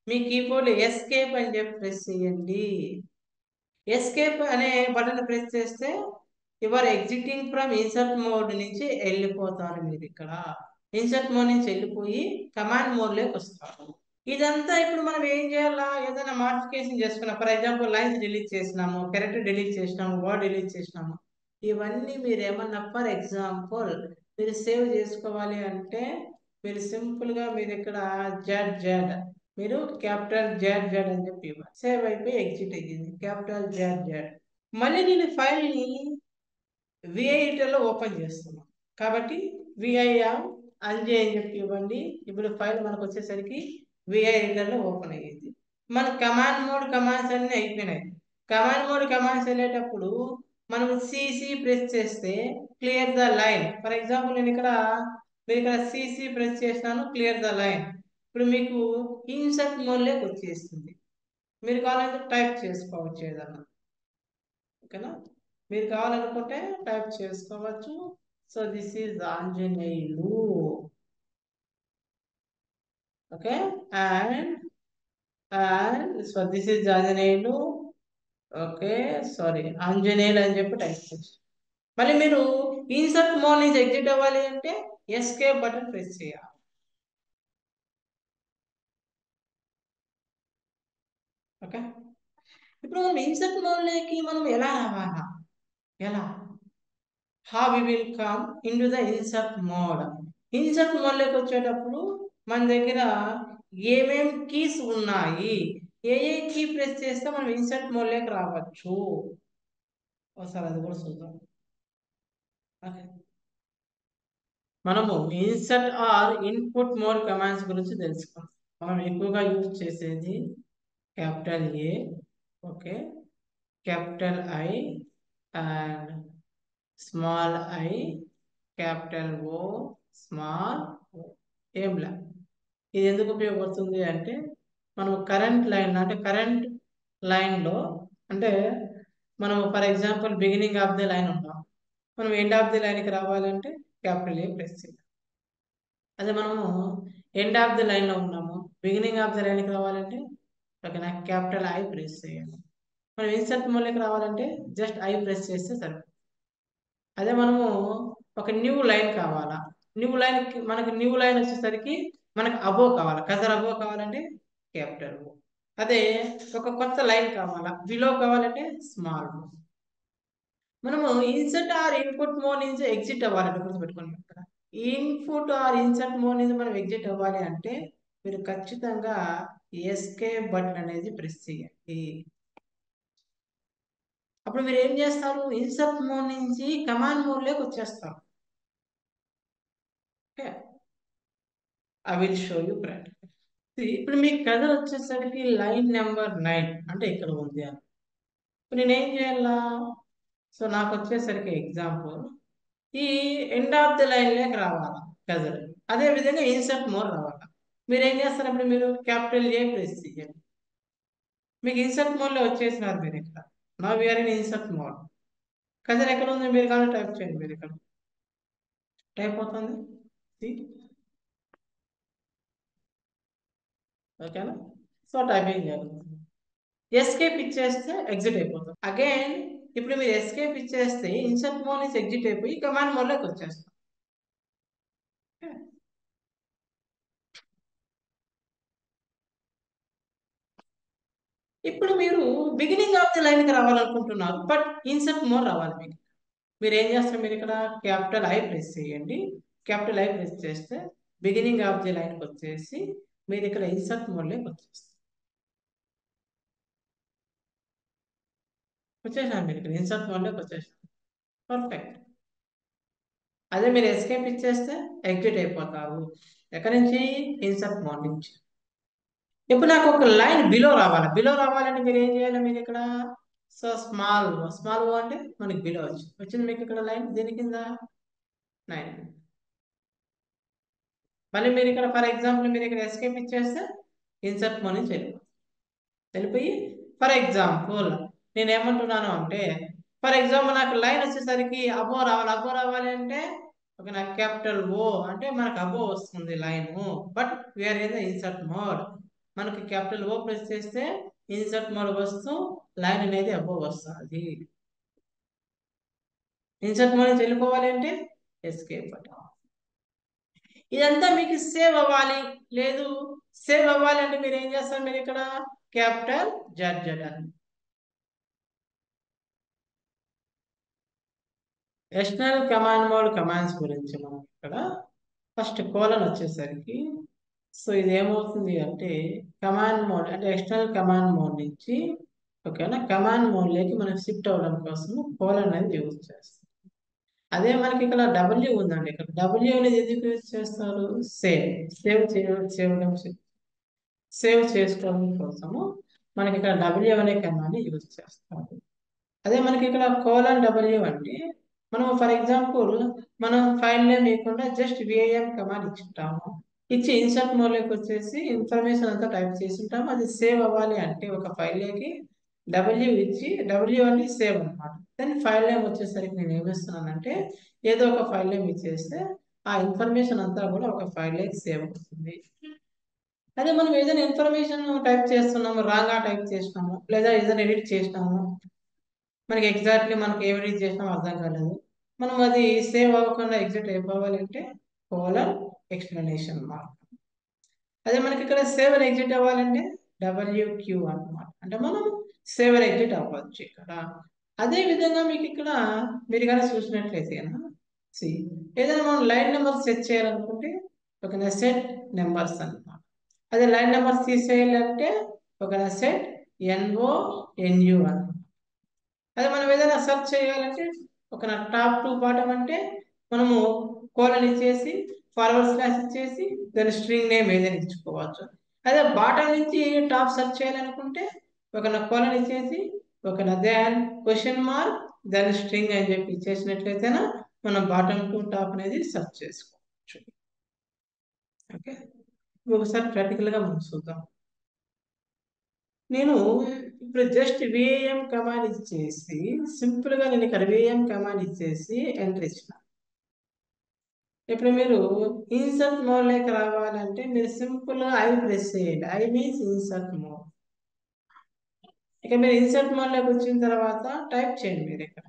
A: మీ కీబోర్డ్ ఎస్కేప్ అని చెప్పి ప్రెస్ చేయండి. ఎస్కేప్ అనే బటన్ ప్రెస్ చేస్తే your exiting from insert mode నుంచి వెళ్ళిపోతారు. మీరు ఇక్కడ ఇన్సర్ట్ మోడ్ నుంచి వెళ్ళిపోయి కమాండ్ మోడ్లోకి వస్తారు. ఇదంతా ఇప్పుడు మనం ఏం చేయాలా? ఏదైనా మాడిఫికేషన్ చేసుకున్నాం. ఫర్ ఎగ్జాంపుల్ లైన్స్ డిలీట్ చేసినాము, క్యారెక్టర్ డిలీట్ చేసినాము, వర్డ్ డిలీట్ చేసినాము. ఇవన్నీ మీరు ఏమన్నా ఫర్ ఎగ్జాంపుల్ మీరు సేవ్ చేసుకోవాలి అంటే మీరు సింపుల్గా మీరు ఇక్కడ జెడ్ మీరు క్యాపిటల్ జెడ్ అని చెప్పి సేవ్ అయిపోయి ఎగ్జిట్ అయ్యింది. Capital Z. మళ్ళీ నేను ఫైల్ని విఐ ఎడిటర్లో ఓపెన్ చేస్తున్నాను కాబట్టి విఐఆర్ అంజే అని చెప్పి ఇవ్వండి. ఇప్పుడు ఫైల్ మనకు వచ్చేసరికి విఐ ఎడిటర్లో ఓపెన్ అయ్యింది. మన కమాండ్స్ అన్నీ అయిపోయినాయి. కమాండ్స్ వెళ్ళేటప్పుడు మనం సిసి ప్రెస్ చేస్తే clear the line. For example నేను మీరు ఇక్కడ సిసి ప్రెస్ చేసినాను, క్లియర్ ద లైన్. ఇప్పుడు మీకు ఇన్సర్ట్ మోడ్లోకి వచ్చేస్తుంది. మీరు కావాలంటే టైప్ చేసుకోవచ్చు ఏదన్నా. ఓకేనా, మీరు కావాలనుకుంటే టైప్ చేసుకోవచ్చు. So this is Anjaneyulu. Okay, and so this is Anjaneyulu. Okay, sorry Anjaneyulu అని చెప్పి టైప్ చేసి మళ్ళీ మీరు ఇన్సర్ట్ మోడ్ నుంచి ఎగ్జిట్ అవ్వాలి అంటే ఎస్కేప్ బటన్ ప్రెస్ చేయాలి. ఓకే. ఇప్పుడు మనం ఇన్సర్ట్ మోడ్లోకి మనం ఎలా రావాలా? ఎలా? How we will come into the insert mode. Insert మోడ్లోకి వచ్చేటప్పుడు మన దగ్గర ఏమేం కీస్ ఉన్నాయి, ఏ ఏ కీ ప్రెస్ చేస్తే మనం ఇన్సర్ట్ మోడ్లోకి రావచ్చు, ఒకసారి అది కూడా చూద్దాం. ఓకే. మనము insert or input mode commands గురించి తెలుసుకుందాం. మనం ఎక్కువగా యూజ్ చేసేది capital A, okay, capital I and small I, capital O, small O, ఏంలా. ఇది ఎందుకు ఉపయోగపడుతుంది అంటే మనం కరెంట్ లైన్ అంటే కరెంట్ లైన్లో అంటే మనం for example beginning of the line ఉన్నాం, మనం ఎండ్ ఆఫ్ ది లైన్కి రావాలంటే క్యాపిటల్ ఏ ప్రెస్ చేయాలి. అదే మనము ఎండ్ ఆఫ్ ది లైన్లో ఉన్నాము, బిగినింగ్ ఆఫ్ ది లైన్కి రావాలంటే ఓకేనా క్యాపిటల్ ఐ ప్రెస్ చేయాలి. మనం ఇన్సర్ట్ మోడ్లోకి రావాలంటే జస్ట్ ఐ ప్రెస్ చేస్తే సరిపోతుంది. అదే మనము ఒక న్యూ లైన్ కావాలా, న్యూ లైన్ మనకి న్యూ లైన్ వచ్చేసరికి మనకు అబో కావాలా, కజర్ అబో కావాలంటే క్యాపిటల్ ఓ. అదే ఒక కొత్త లైన్ కావాలా, బిలో కావాలంటే స్మాల్ ఓ. మనము ఇన్సర్ట్ ఆర్ ఇన్పుట్ మోడ్ నుంచి ఎగ్జిట్ అవ్వాలంటే గుర్తుపెట్టుకోండి ఇక్కడ. ఇన్పుట్ ఆర్ ఇన్సర్ట్ మోడ్ నుంచి మనం ఎగ్జిట్ అవ్వాలి అంటే మీరు ఖచ్చితంగా ఎస్కేప్ బటన్ అనేది ప్రెస్ చేయండి. అప్పుడు మీరు ఏం చేస్తారు, ఇన్సర్ట్ మోడ్ నుంచి కమాండ్ మోడ్లోకి వచ్చేస్తారు. Okay, I will show you practical. ఇప్పుడు మీ కథ వచ్చేసరికి లైన్ నెంబర్ 9 అంటే ఇక్కడ ఉంది అని. ఇప్పుడు నేనేం చేయాలా? సో నాకు వచ్చేసరికి ఎగ్జాంపుల్ ఈ ఎండ్ ఆఫ్ ది లైన్ లోకి రావాలా కథలు, అదే విధంగా ఇన్సర్ట్ మోడ్ రావాలా. మీరు ఏం చేస్తారు, అప్పుడు మీరు క్యాపిటల్ ఏ ప్రెస్ చేయండి, మీకు ఇన్సర్ట్ మోడ్ లో వచ్చేసినారు మీరు ఇక్కడ. నా వీఆర్ ఇన్ ఇన్సర్ట్ మోడ్. కథలు ఎక్కడ ఉంది మీరు కానీ టైప్ చేయండి, మీరు ఇక్కడ టైప్ అవుతుంది. See? ఓకేనా? సో టైపింగ్ జరుగుతుంది. ఎస్కేప్ ఇచ్చేస్తే ఎగ్జిట్ అయిపోతుంది. అగైన్ ఇప్పుడు మీరు ఎస్కేప్ ఇచ్చేస్తే ఇన్సర్ట్ మోడ్ నుంచి ఎగ్జిట్ అయిపోయి కమాండ్ మోడ్లోకి వచ్చేస్తాం. ఇప్పుడు మీరు బిగినింగ్ ఆఫ్ ది లైన్కి రావాలనుకుంటున్నారు, బట్ ఇన్సర్ట్ మోడ్ రావాలి మీకు. మీరు ఏం చేస్తారు, మీరు ఇక్కడ క్యాపిటల్ ఐ ప్రెస్ చేయండి. క్యాపిటల్ ఐ ప్రెస్ చేస్తే బిగినింగ్ ఆఫ్ ది లైన్కి వచ్చేసి మీరు ఇక్కడ ఇన్సర్ట్ మోడ్లోకి వచ్చేస్తారు. వచ్చేసాను, మీరు ఇక్కడ ఇన్సర్ట్ మోడ్లోకి వచ్చేసాను. పర్ఫెక్ట్. అదే మీరు ఎస్కేప్ ఇచ్చేస్తే ఎగ్జిట్ అయిపోతారు. ఎక్కడి నుంచి? ఇన్సర్ట్ మోడ్ నుంచి. ఇప్పుడు నాకు ఒక లైన్ బిలో రావాలి, బిలో రావాలంటే మీరు ఏం చేయాలి, మీరు ఇక్కడ సో స్మాల్ స్మాల్ ఓ అంటే మనకి బిలో వచ్చింది మీకు ఇక్కడ లైన్ దీని కింద 9. మళ్ళీ మీరు ఇక్కడ ఫర్ ఎగ్జాంపుల్ మీరు ఇక్కడ ఎస్కేప్ ఇచ్చేస్తే ఇన్సర్ట్ మోడ్ నుంచి వెళ్ళిపోయి ఫర్ ఎగ్జాంపుల్ నేను ఏమంటున్నాను అంటే ఫర్ ఎగ్జాంపుల్ నాకు లైన్ వచ్చేసరికి అబో రావాలి, అబో రావాలి అంటే ఒక నాకు క్యాపిటల్ ఓ అంటే మనకు అబో వస్తుంది line, but we are in the insert mode. మనకి క్యాపిటల్ ఓ ప్రెస్ చేస్తే ఇన్సర్ట్ మోడ్ వస్తూ లైన్ అనేది అబో వస్తుంది. ఇన్సర్ట్ మోడ్ నుంచి వెళ్ళిపోవాలి అంటే ఎస్కేప్ బటన్. ఇదంతా మీకు సేవ్ అవ్వాలి, లేదు సేవ్ అవ్వాలి అంటే మీరు ఏం చేస్తారు, మీరు ఇక్కడ క్యాపిటల్ జెడ్ అని. ఎక్స్టర్నల్ కమాండ్ మోడ్ కమాండ్స్ గురించి మనం ఇక్కడ ఫస్ట్ కోలన్ వచ్చేసరికి సో ఇది ఏమవుతుంది అంటే కమాండ్ మోడ్ అంటే ఎక్స్టర్నల్ కమాండ్ మోడ్ నుంచి ఓకేనా కమాండ్ మోడ్లోకి మనం షిఫ్ట్ అవ్వడం కోసం కోలన్ అనేది యూజ్ చేస్తాం. అదే మనకి ఇక్కడ డబ్ల్యూ ఉందండి, ఇక్కడ డబ్ల్యూ అనేది ఎందుకు యూజ్ చేస్తారు, సేవ్ సేవ్ చేయడం సేవ్ చేసుకోవడం కోసము మనకి ఇక్కడ డబ్ల్యూ అనే కమాండ్ యూజ్ చేస్తారు. అదే మనకి ఇక్కడ కోలన్ డబ్ల్యూ అంటే మనం ఫర్ ఎగ్జాంపుల్ మనం ఫైల్ నేమ్ ఇవ్వకుండా జస్ట్ విఐఎం కమాండ్ ఇచ్చుంటాము, ఇచ్చి ఇన్సర్ట్ మోడ్లోకి వచ్చేసి ఇన్ఫర్మేషన్ అంతా టైప్ చేసి ఉంటాము. అది సేవ్ అవ్వాలి అంటే ఒక ఫైల్లోకి డబ్ల్యూ ఇచ్చి డబ్ల్యూ అని సేవ్ అనమాట. దెన్ ఫైల్ నేమ్ వచ్చేసరికి నేను ఏమిస్తున్నానంటే ఏదో ఒక ఫైల్ నేమ్ ఇచ్చేస్తే ఆ ఇన్ఫర్మేషన్ అంతా కూడా ఒక ఫైల్లోకి సేవ్ అవుతుంది. అదే మనం ఏదైనా ఇన్ఫర్మేషన్ టైప్ చేస్తున్నాము, రాంగ్గా టైప్ చేసినాము, లేదా ఏదైనా ఎడిట్ చేసినాము, మనకి ఎగ్జాక్ట్లీ మనకి ఏం ఎడిట్ చేసినామో అర్థం కాలేదు, మనం అది సేవ్ అవ్వకుండా ఎగ్జిట్ అయిపోవాలి అంటే కోలన్ ఎక్స్ప్లెనేషన్ మార్క్. అదే మనకి ఇక్కడ సేవ్ అని ఎగ్జిట్ అవ్వాలంటే WQ అన్నమాట. అంటే మనం సేవ్ అండ్ ఎగ్జిట్ అవ్వచ్చు ఇక్కడ. అదే విధంగా మీకు ఇక్కడ మీరు కానీ చూసినట్లయితే ఏదైనా మనం లైన్ నెంబర్ సెట్ చేయాలనుకుంటే ఒక సెట్ నెంబర్స్ అన్నమాట. అదే లైన్ నెంబర్స్ తీసేయాలంటే ఒక సెట్ NO NU అన్నమాట. అదే మనం ఏదైనా సెర్చ్ చేయాలంటే ఒక టాప్ టు బాటమ్ అంటే మనము కోలన్ ఇచ్చేసి ఫార్వర్డ్ స్లాష్ ఇచ్చేసి దాని స్ట్రింగ్ నేమ్ ఏదైనా ఇచ్చుకోవచ్చు. అదే బాటమ్ నుంచి టాప్ సెర్చ్ చేయాలనుకుంటే ఒక కోలన్ ఇచ్చేసి ఒక దాన్ క్వశ్చన్ మార్క్ దాని స్ట్రింగ్ అని చెప్పి ఇచ్చేసినట్లయితేనా మనం బాటమ్ టు టాప్ అనేది సెర్చ్ చేసుకోవచ్చు. ఓకే, ఒకసారి ప్రాక్టికల్గా మనం చూద్దాం. నేను ఇప్పుడు జస్ట్ విఏఎం కమాండ్ ఇచ్చేసి సింపుల్ గా నేను ఇక్కడ విఏఎం కమాండ్ ఇచ్చేసి ఎంటర్ ఇచ్చిన. ఇప్పుడు మీరు ఇన్సర్ట్ మోడ్ లేక రావాలంటే మీరు సింపుల్ గా ఐ ప్రెస్ చేయండి. I means insert mode. ఇక మీరు ఇన్సర్ట్ మోడ్ లోకి వచ్చిన తర్వాత టైప్ చేయండి మీరు ఇక్కడ.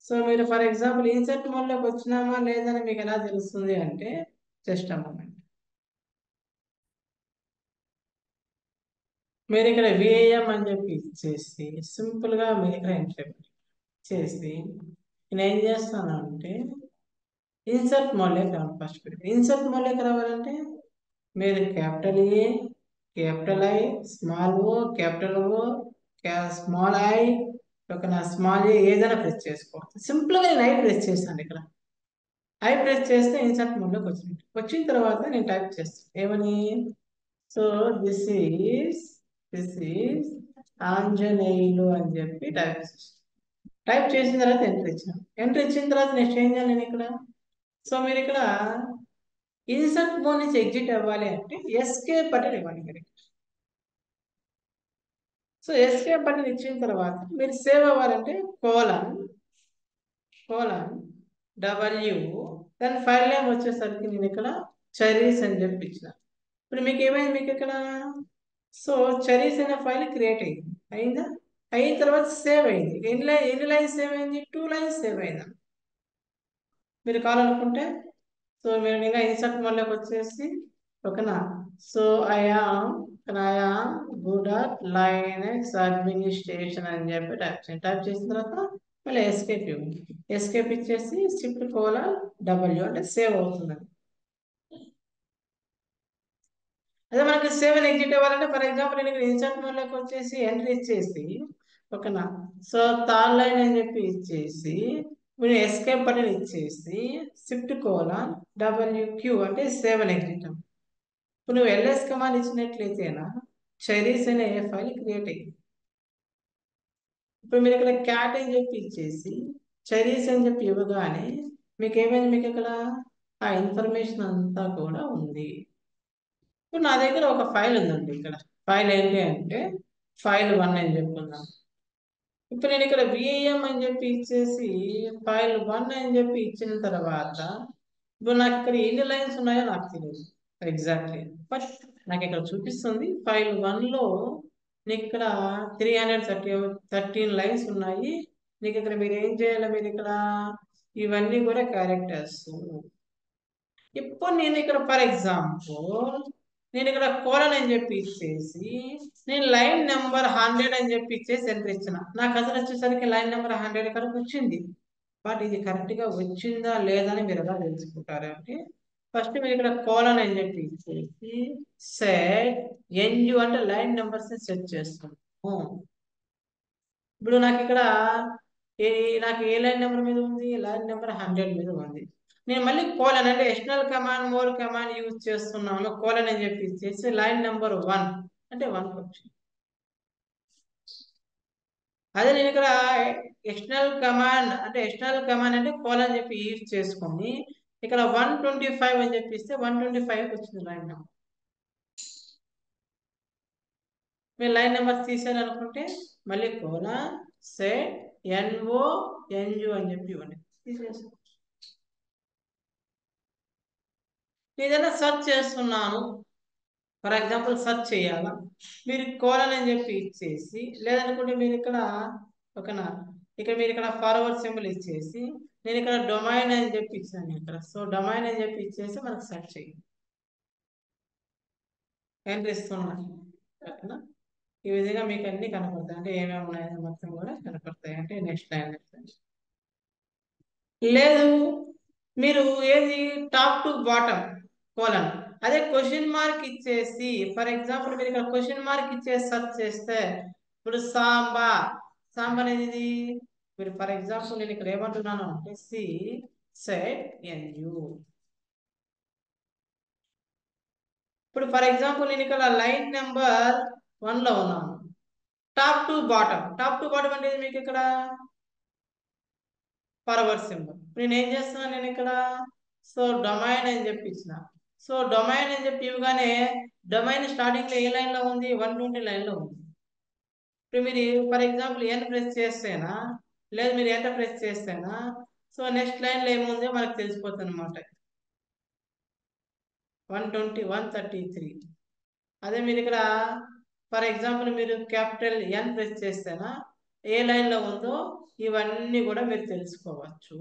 A: సో మీరు ఫర్ ఎగ్జాంపుల్ ఇన్సర్ట్ మోడ్ లోకి వచ్చినామా లేదని మీకు ఎలా తెలుస్తుంది అంటే జస్ట్ అ మూమెంట్. మీరు ఇక్కడ విఏఎం అని చెప్పి ఇచ్చేసి సింపుల్ గా మీరు ఇక్కడ ఎంటర్ చేసి నేను ఏం చేస్తానంటే ఇన్సర్ట్ మోడ్ లోకి రావాలి. ఫస్ట్ ఇన్సర్ట్ మోడ్ లోకి రావాలంటే మీరు capital A, capital I, small o, capital O, small i, ఒక స్మాల్ ఏ ఏదైనా ప్రెస్ చేసుకోవచ్చు. సింపుల్ గా నేను ఐ ప్రెస్ చేస్తాను ఇక్కడ. ఐ ప్రెస్ చేస్తే ఇన్సర్ట్ మోడ్ లోకి వచ్చింది. వచ్చిన తర్వాత నేను టైప్ చేస్తాను ఏమని. సో దిస్ ఈస్ ఆంజనేయులు అని చెప్పి టైప్ చేస్తాను. టైప్ చేసిన తర్వాత ఎంటర్ ఇచ్చాను. ఎంటర్ ఇచ్చిన తర్వాత నెక్స్ట్ ఏం చేయాలి నేను ఇక్కడ. సో మీరు ఇక్కడ ఇన్సర్ట్ మోడ్ నుంచి ఎగ్జిట్ అవ్వాలి అంటే ఎస్కేప్ బటన్ ఇవ్వండి మీరు. సో ఎస్కేప్ బటన్ ఇచ్చిన తర్వాత మీరు సేవ్ అవ్వాలంటే కోలన్ W దాని ఫైల్ నేమ్ వచ్చేసరికి నేను ఇక్కడ చరీస్ అని చెప్పి ఇచ్చిన. ఇప్పుడు మీకు ఏమైంది మీకు ఇక్కడ. సో చరీస్ అనే ఫైల్ క్రియేట్ అయింది. అయిందా? అయిన తర్వాత సేవ్ అయింది. ఎన్ని లైన్స్ సేవ్ అయింది? 2 లైన్స్ సేవ్ అయిందా మీరు కావాలనుకుంటే. సో మీరు ఇంకా ఇన్సర్ట్ మోడ్లోకి వచ్చేసి ఓకేనా. So I am good at Linux administration అని చెప్పి టైప్ చేసిన తర్వాత మళ్ళీ ఎస్కేప్ ఇవ్వండి. ఎస్కేప్ ఇచ్చేసి షిఫ్ట్ కోలన్ W అంటే సేవ్ అవుతుంది. అదే మనకి సేవ్ అని ఎగ్జిట్ అవ్వాలంటే ఫర్ ఎగ్జాంపుల్ నేను ఇక్కడ ఇన్సర్ట్ మోడ్లోకి వచ్చేసి ఎంట్రీ ఇచ్చేసి ఓకేనా. సో థర్డ్ లైన్ అని చెప్పి ఇచ్చేసి మీరు ఎస్కేప్ బటన్ ఇచ్చేసి షిఫ్ట్ కోలన్ WQ అంటే సేవ్ అని ఎగ్జిట్. ఇప్పుడు నువ్వు LS కమాండ్ ఇచ్చినట్లయితేనా చెరీస్ అనే ఫైల్ క్రియేట్ అయ్యింది. ఇప్పుడు మీరు ఇక్కడ క్యాట్ అని చెప్పి ఇచ్చేసి చెరీస్ అని చెప్పి ఇవ్వగానే మీకు ఏమైంది మీకు ఇక్కడ ఆ ఇన్ఫర్మేషన్ అంతా కూడా ఉంది. ఇప్పుడు నా దగ్గర ఒక ఫైల్ ఉందండి. ఇక్కడ ఫైల్ ఏంటి అంటే file1 అని చెప్పుకున్నాను. ఇప్పుడు నేను ఇక్కడ విఏఎం అని చెప్పి ఇచ్చేసి file1 అని చెప్పి ఇచ్చిన తర్వాత ఇప్పుడు నాకు ఇక్కడ ఎన్ని లైన్స్ ఉన్నాయో నాకు తెలియదు ఎగ్జాక్ట్లీ. బట్ నాకు ఇక్కడ చూపిస్తుంది file1 లో నీకు ఇక్కడ 313 లైన్స్ ఉన్నాయి. నీకు ఇక్కడ మీరు ఏం చేయాలి, మీరు ఇక్కడ ఇవన్నీ కూడా క్యారెక్టర్స్. ఇప్పుడు నేను ఇక్కడ ఫర్ ఎగ్జాంపుల్ నేను ఇక్కడ కోలన్ అని చెప్పి ఇచ్చేసి నేను లైన్ నెంబర్ 100 అని చెప్పి ఇచ్చేసి ఎంటర్ ఇచ్చిన. నాకు అసలు వచ్చేసరికి లైన్ నెంబర్ 100 కరెక్ట్ వచ్చింది. బట్ ఇది కరెక్ట్ గా వచ్చిందా లేదా అని మీరు ఎలా తెలుసుకుంటారు అంటే ఫస్ట్ మీరు ఇక్కడ కోలన్ అని చెప్పి ఇచ్చేసి సెట్ NU అంటే లైన్ నెంబర్స్ ని సెట్ చేస్తాను. ఇప్పుడు నాకు ఇక్కడ ఏ నాకు ఏ లైన్ నెంబర్ మీద ఉంది, లైన్ నెంబర్ 100 మీద ఉంది. నేను మళ్ళీ కోలన్ అంటే external command more command use చేస్తున్నాను. కోలన్ అని చెప్పి ఇచ్చేసి లైన్ నెంబర్ 1 అంటే 1 వచ్చింది. అదే నేను ఇక్కడ ఎక్స్టర్నల్ కమాండ్ అంటే కోలన్ చెప్పి యూజ్ చేసుకొని ఇక్కడ 125 అని చెప్పిస్తే 125 వచ్చింది లైన్ నెంబర్. మీరు లైన్ నెంబర్ తీసేయాలనుకుంటే మళ్ళీ కోలన్ సెట్ NO NU అని చెప్పి ఇవ్వండి, తీసేసి. ఏదైనా సెర్చ్ చేస్తున్నాను ఫర్ ఎగ్జాంపుల్ సెర్చ్ చేయాలా, మీరు కోలన్ అని చెప్పి ఇచ్చేసి లేదనుకుంటే మీరు ఇక్కడ ఓకేనా ఇక్కడ మీరు ఇక్కడ ఫార్వర్డ్ సింబల్ ఇచ్చేసి నేను ఇక్కడ డొమైన్ అని చెప్పి ఇచ్చాను ఇక్కడ. సో డొమైన్ అని చెప్పి ఇచ్చేసి మనకు సెర్చ్ చేయండి, ఎంటర్ ఇస్తున్నాను ఓకేనా. ఈ విధంగా మీకు అన్ని కనపడతాయి. అంటే ఏమేమి ఉన్నాయని మొత్తం కూడా కనపడతాయి. అంటే నెక్స్ట్ లైన్ లేదు, మీరు ఏది టాప్ టు బాటమ్ కోలన్, అదే క్వశ్చన్ మార్క్ ఇచ్చేసి ఫర్ ఎగ్జాంపుల్ మీరు ఇక్కడ క్వశ్చన్ మార్క్ ఇచ్చేసి సెర్చ్ చేస్తే ఇప్పుడు సాంబా, సాంబా అనేది మీరు ఫర్ ఎగ్జాంపుల్ నేను ఇక్కడ ఏమంటున్నాను అంటే సి సెట్ ఎన్యు. ఇప్పుడు ఫర్ ఎగ్జాంపుల్ నేను ఇక్కడ లైన్ నెంబర్ 1 లో ఉన్నాను. Top to bottom, top to bottom అంటే మీకు ఇక్కడ ఫార్వర్డ్ సింబల్. నేను ఏం చేస్తున్నాను, నేను ఇక్కడ సో డొమైన్ అని చెప్పి ఇచ్చిన. సో డొమైన్ అని చెప్పి ఇవ్వగానే డొమైన్ స్టార్టింగ్ లో ఏ లైన్ లో ఉంది, 120 లైన్ లో ఉంది. ఇప్పుడు మీరు ఫర్ ఎగ్జాంపుల్ ఎన్ ప్రెస్ చేస్తేనా, లేదు మీరు ఎంటర్ ప్రెస్ చేస్తేనా, సో నెక్స్ట్ లైన్ లో ఏముందో మనకు తెలిసిపోతుంది అనమాట. 120, 133. అదే మీరు ఇక్కడ ఫర్ ఎగ్జాంపుల్ మీరు క్యాపిటల్ ఎన్ ప్రెస్ చేస్తేనా ఏ లైన్ లో ఉందో ఇవన్నీ కూడా మీరు తెలుసుకోవచ్చు.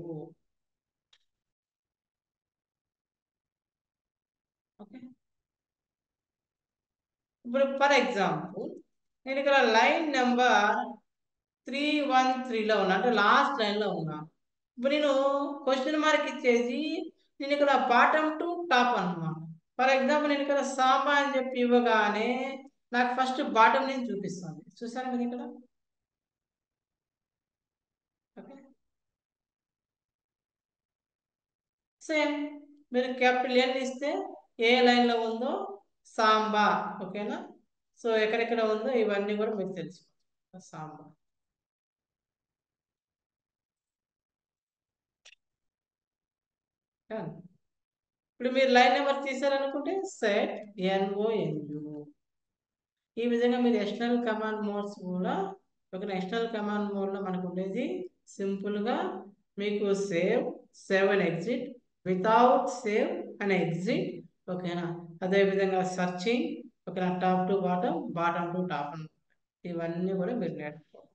A: ఓకే, ఇప్పుడు ఫర్ ఎగ్జాంపుల్ నేను ఇక్కడ లైన్ నెంబర్ 313లో ఉన్నా, అంటే లాస్ట్ లైన్ లో ఉన్నా. ఇప్పుడు నేను క్వశ్చన్ మార్క్ ఇచ్చేసి నేను ఇక్కడ బాటమ్ టు టాప్ అన్నమాట. ఫర్ ఎగ్జాంపుల్ నేను ఇక్కడ సాంబా అని చెప్పి ఇవ్వగానే నాకు ఫస్ట్ బాటమ్ నుంచి చూపిస్తుంది. చూసారా మీరు ఇక్కడ? ఓకే, సేమ్ మీరు క్యాపిటల్ ఎన్ ఇస్తే ఏ లైన్ లో ఉందో సాంబా. ఓకేనా? సో ఎక్కడెక్కడ ఉందో ఇవన్నీ కూడా మీకు తెలుసు. సాంబా. ఇప్పుడు మీరు లైన్ నెంబర్ తీసారనుకుంటే సెట్ ఎన్ఓఎన్యు. ఈ విధంగా మీరు ఎక్స్టర్నల్ కమాండ్ మోడ్స్ కూడా ఒక ఎక్స్టర్నల్ కమాండ్ మోడ్ లో మనకు ఉండేది సింపుల్ గా మీకు save, save and exit, without save and exit. ఓకేనా? అదే విధంగా సర్చింగ్, ఓకేనా, top to bottom, bottom to top, ఇవన్నీ కూడా మీరు నేర్చుకోవాలి.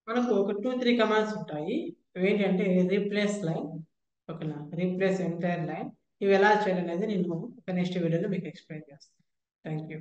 A: మనకు ఒక 2-3 కమాండ్స్ ఉంటాయి. ఏంటంటే రీప్లేస్ లైన్, ఓకేనా, రీప్లేస్ ఎంటైర్ లైన్. ఇవి ఎలా చేయాలనేది నేను ఒక నెక్స్ట్ వీడియోలో మీకు ఎక్స్ప్లెయిన్ చేస్తాను. Thank you.